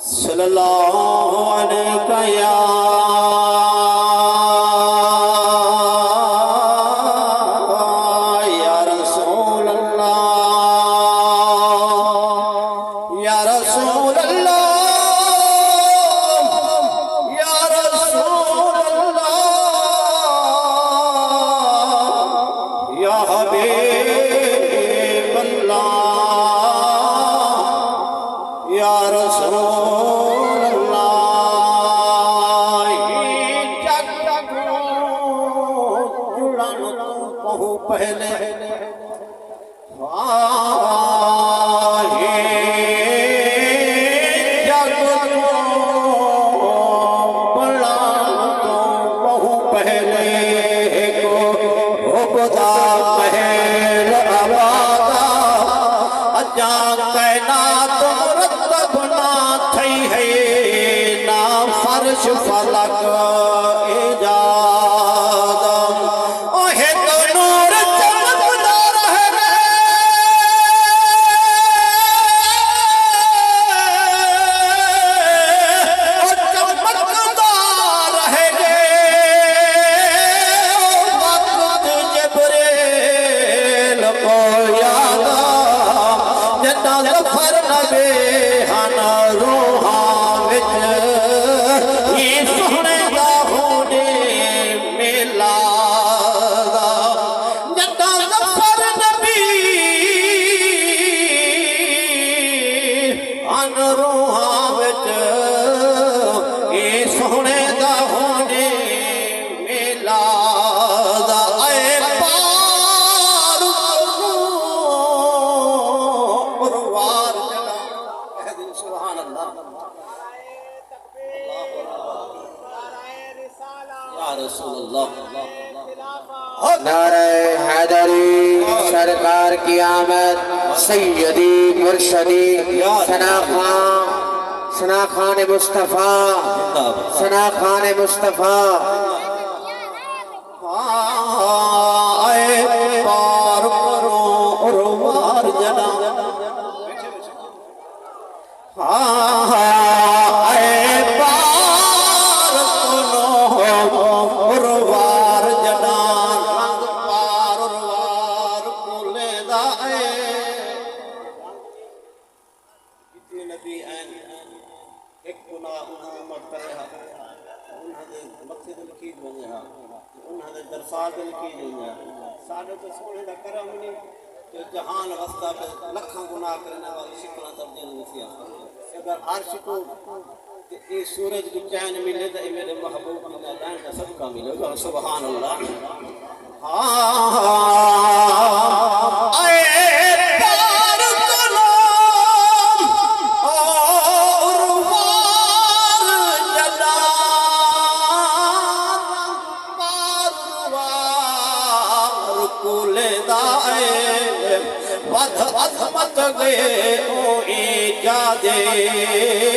सल्लल्लाहु अलैहि या रसूल अल्लाह या रसूल अल्लाह या रसूल अल्लाह या हबीब अल्लाह या रसूल पहले जग बड़ा तो बहु पहले को खुदा महल आवादा अजा कहना तुम रतब ना थई है ना फर्श फलक नारे हैदरी सरकार की आमद सैयदी मुर्शदी सना खान मुस्तफा सना खान मुस्तफा आए पार करो और वार जना जहान वस्ता पे लखा गुनाह करने वाली शिकना तब्दील नहीं अगर अर्श को ये सूरज को चैन मिले तो मेरे महबूब को मैदान का सबका मिलेगा सुभान अल्लाह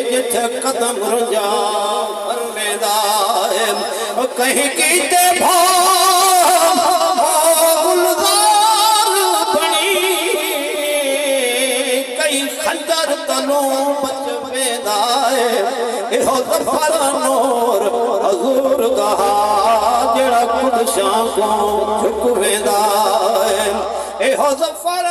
जिथ कदम रुझा कहीं कीते गुलजार बनी कई खंजर तलों बच वेदाए इहो ज़फ़र नूर हज़ूर दा जड़ा खुद शांको झुक वेदाए इहो ज़फ़र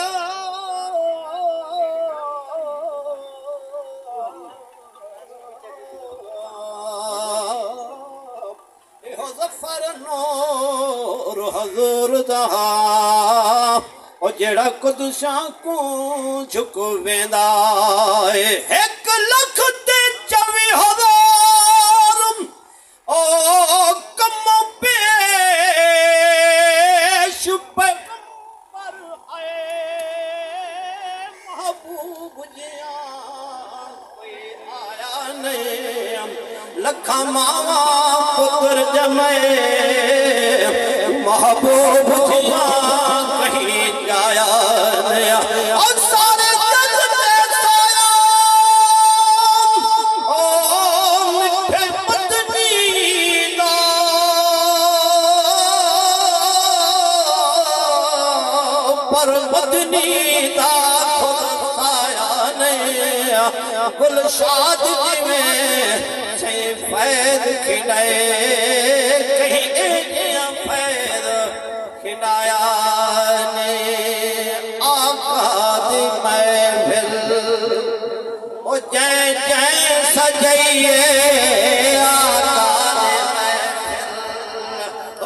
हज़ूर दा ओ जेड़ा कुदशां को झुक वेंदा है 1,24,000 ओ कम पेश पर आए महबूब जिया कोई आया नहीं लखा मावा पुत्र जमे महबूब जिया कहीं जाया नया और सारे जग में साया ओ मिठे पत्नी पर पत्नी दा साया नया गुलशाद में से फैद खिलाए कहीं फैद खिलाया ने आका दी महफिल ओ जय जय सजइए आका दे महफिल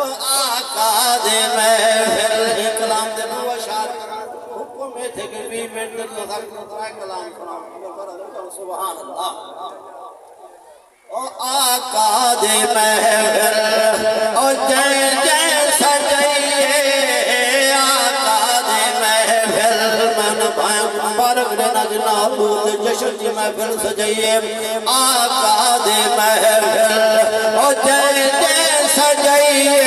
ओ आका दे महफिल कलाम दे मुशार हुक्म में थे कि 20 मिनट तक हर कलाम सुनाओ सुभान अल्लाह ओ आका दे महफिल ओ जय जय सजइए आका दे महफिल मन मुबारक ने नजना दूत जश्न की महफिल सजइए आका दे महफिल ओ जय जय सजइए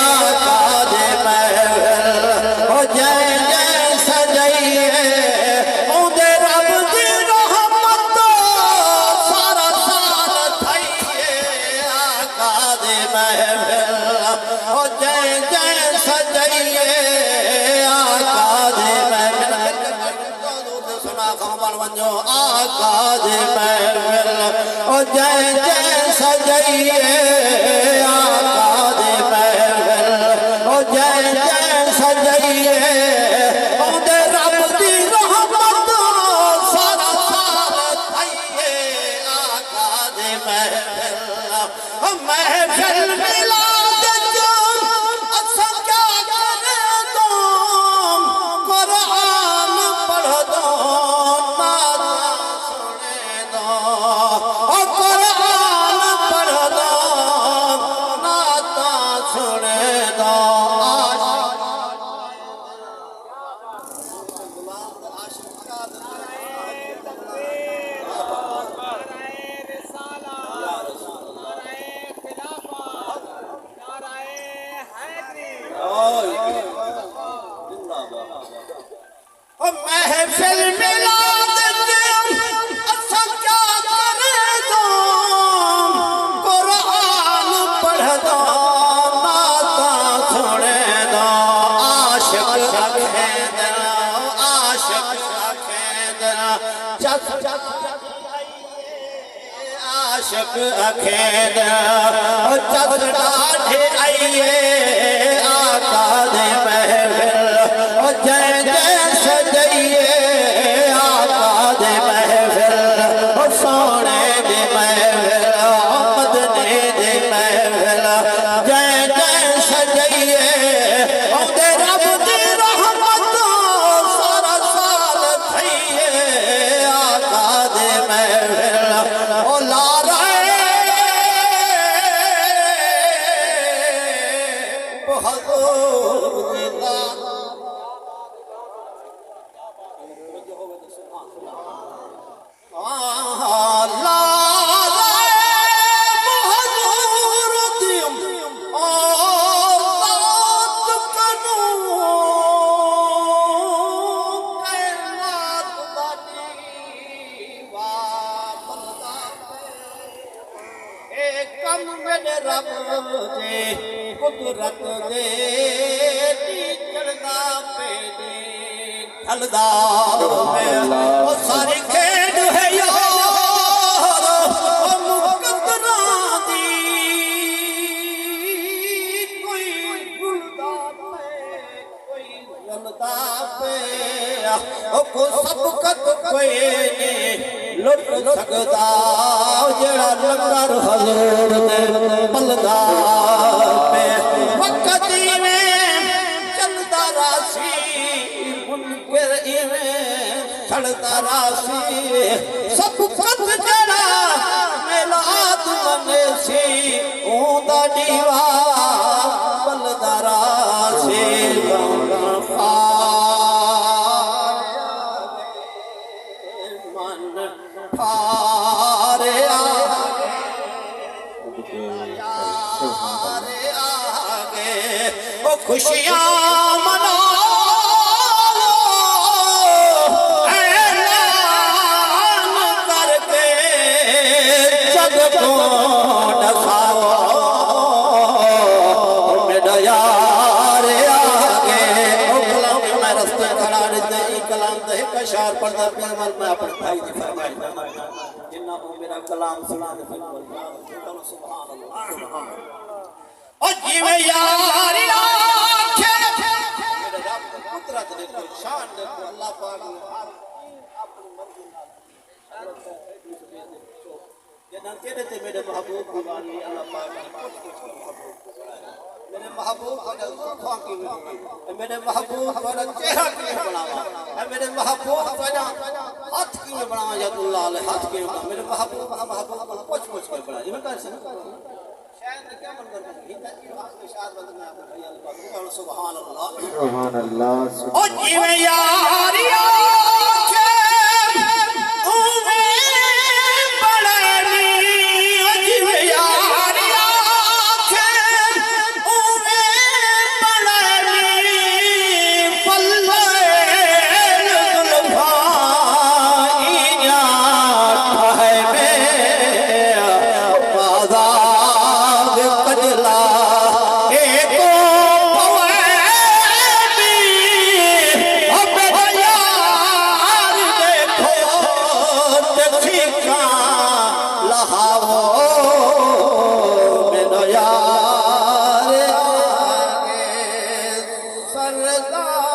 आका दे महफिल ओ जय जय सजइए ओदे रब दी रहमत सारा साल थइए आका दे महफिल ओ जय जय सजइए आका दे महफिल सुना खबर वंजो आका दे महफिल ओ जय जय सजइए आका दे महफिल ओ जय जय सजइए ओदे रब दी रहमत सारा साल थइए आका दे महफिल महफिल मिलाद जो असा क्या करे तो कुरान पढ़ दो नात सुने दो ओ कुरान पढ़ दो नात सुने दो महफिल मिलाद असा क्या करे दो कुरान पढ़ दो नाता सुने दो आशिक अखेदरा चक आशिक अखेदरा चक डाढ़े आइए आका दे महफिल ओ जय जय सजइए आका दे महफिल ओ सोने दे महफिल मदने दे महफिल जय जय सजइए ओदे रब दी रहमत सारा साल थइए आका दे महफिल ओ लारे बहादुर दा रब दे कुदरत दे चढ़दा पे ढलदा ओ सारी खेड है यार ओ मुकद्दरा दी कोई गुलदा पे कोई जलदा पे ओ को सबकत कोई नहीं लुट सकदा जेड़ा लंगर हजूर दे पलदा पे वक्त में चलदा रासी मुनकर इवें चलदा रासी सब कत जड़ा मिलाद मने सी ओदा दीवा पलदा रासी मन फारे आगे ओ खुशियां मना ऐलान करके जग को दिखाओ मेरा यार आगे ओ कलाम में रस्ते खड़ा रहते कलाम दे कशार पढ़दा दे अमल मैं अपने भाई की फरमाइश करना जिन्ना को मेरा कलाम सुना दे बिल्कुल सुभान अल्लाह सुभान अल्लाह। ओ जिवे यार आखे मेरे रब की कुदरत देखो शान देखो अल्लाह पाक ने अपनी मर्जी नाल जिन्ना तेरे ते मेरे महबूब कुर्बानी अल्लाह पाक ने कुछ मेरे महबूब का जुल्फां की मेरे महबूब का चेहरा क्यों बनावा मेरे महबूब का हाथ क्यों बनावा यदुल्लाह ले हाथ क्यों बनावा मेरे महबूब का कुछ के बना ये कर शायद क्या मन कर हिंदा की बात में शायद बंद में आपको भैया अल्लाह सुभान अल्लाह सुभान अल्लाह। ओ जिवे यारिया के उवे बड़नी ओ जिवे यारिया के उवे बड़नी पल्ले जुल्फाई जात है मेरा बाजार कजला एको पवैनी अब यार देखो देखिका लहावो मेरा यार आगे सरदारियां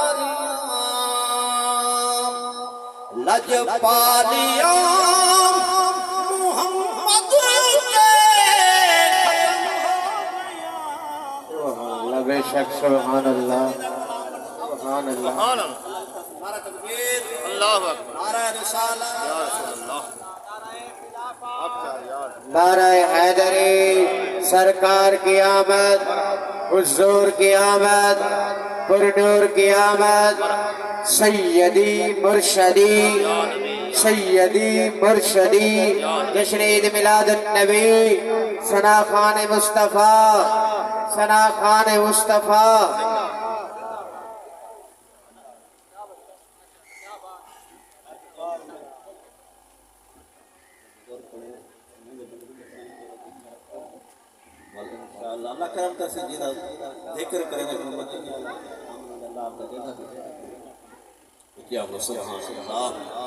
लजपालियां मोहम्मद के अल्लाह बेशक सुभान अल्लाह सुभान अल्लाह। नारा तकबीर अल्लाहु अकबर नारा रिसालत या रसूल अल्लाह नारा हैदरी सरकार की आमद हुजूर की आमद पुरनूर की आमद सैयदी मुर्शदी जश्न ईद मिलादुन नबी सना खान मुस्तफ़ा अल्लाह करम कर से जिना जिक्र करेंगे मोहम्मद अल्लाह आपका देता है क्या हो सुभान अल्लाह।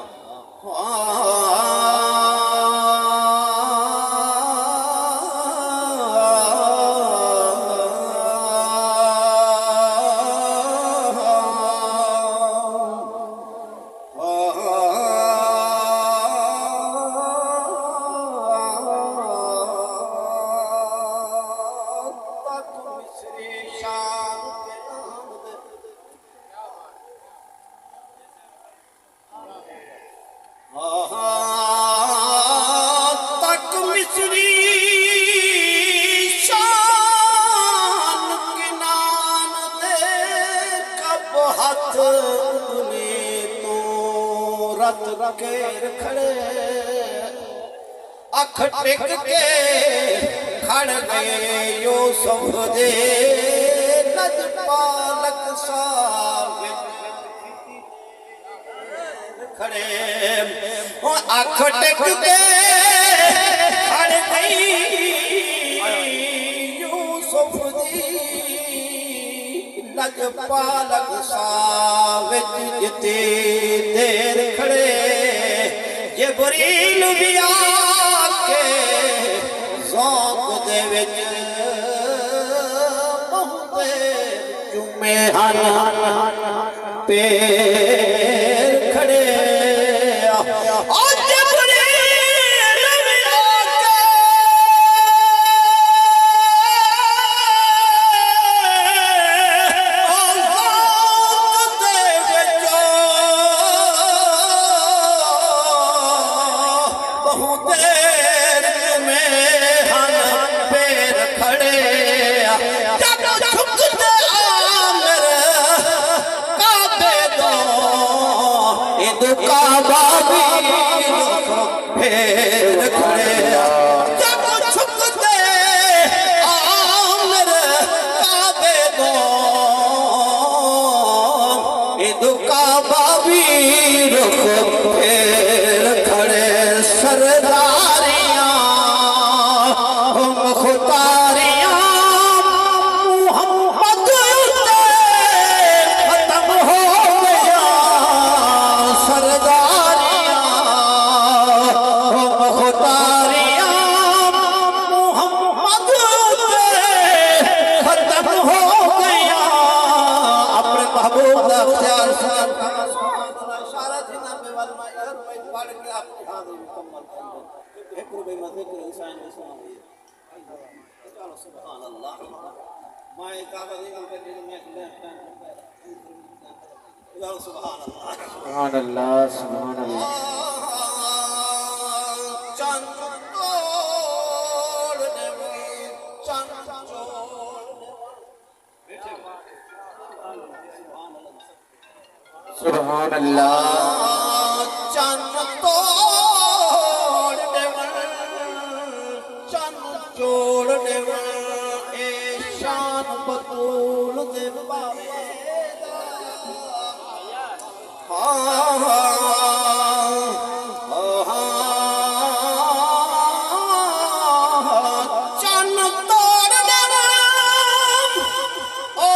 तक मिस्री शान किनान दे कब हाथ में तो रत के खड़े अख टेक के खड़ गए यूसुफ दे नज पालक साबित खड़े अख टेक के खड़ गई यूसुफ दी नज पालक साबित जिते देर खड़े जिब्रील भी आके ज़ौक़ दे विच बहुते जुमे हन पैर खड़े सरदारी हाज़िर मुकम्मल थींदो हिकिड़ो ॿई मां ज़िक्र हुसैन हुसैन चलो सुभान अल्लाह मां काबा दी गल करनी मैं चलो सुभान अल्लाह सुभान अल्लाह सुभान अल्लाह चंद तोड़ देवी चंद सुभान अल्लाह चंद तोड़ देवन चंद जोड़ देवन ए शान बतूल दे बाबे चंद तोड़ देवन ओ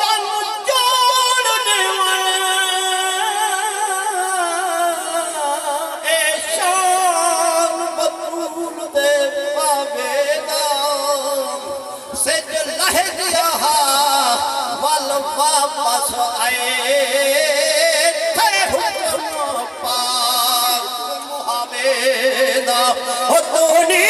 चंद जोड़ देवन ए शान बतूल दे बाबे से लह गया वल वापस आए थे हुक्म पाक मुहम्मदा हो तोनी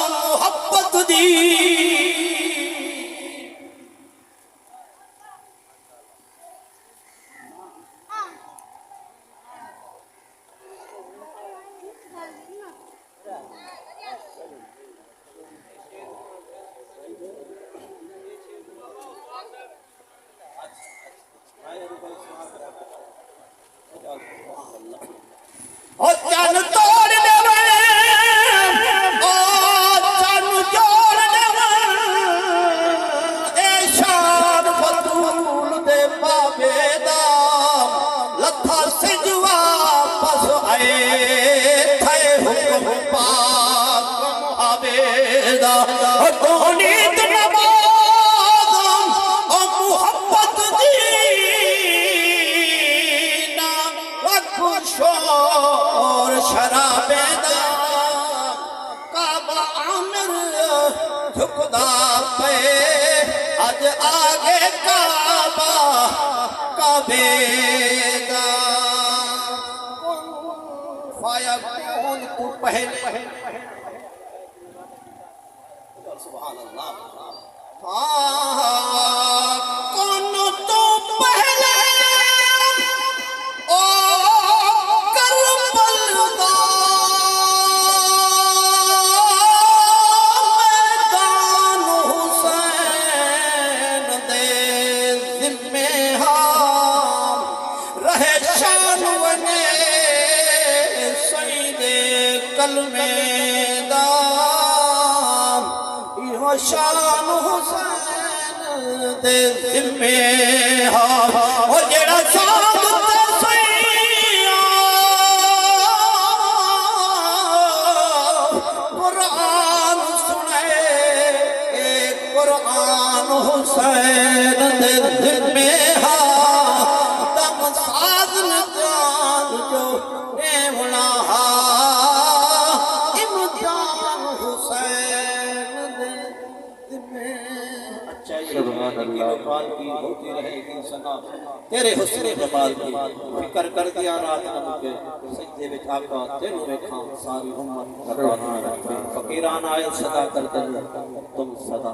मोहब्बत दी ओ चन तोड़ देवे ओ चन जोड़ देवे ए शान फतूल दे बाबे दा लथा सिज वापस आए थे हुक्म पाक मुहम्मदा ओ तोनी नमाज ओ मोहब्बत दी ना रखो शोर शराबे दा काबा आमिर झुकदा पे अज आगे काबा काबे दा फाया कौन तू पहले सुभान अल्लाह कौन तो पहले ओ करबल दा मैदान हुसैन दे जिम्मे हाम रहे शान वने सईदे कलमे दा इहो शान हुसैन दे जिम्मे हाम ओ जेड़ा साथ ते सैया कुरान सुने ए कुरान हुसैन दे जिम्मे हाम दम साज न जान जो नेवला इम्तिहान हुसैन दे जिम्मे अच्छा ये सुभान अल्लाह बात की होती रहेगी सना तेरे हुस्न जमाल की फिक्र कर दिया रात नम के सजदे विच आका तेनू वेखां सारी उम्मत फकीराना आयत सदा कर तुम सदा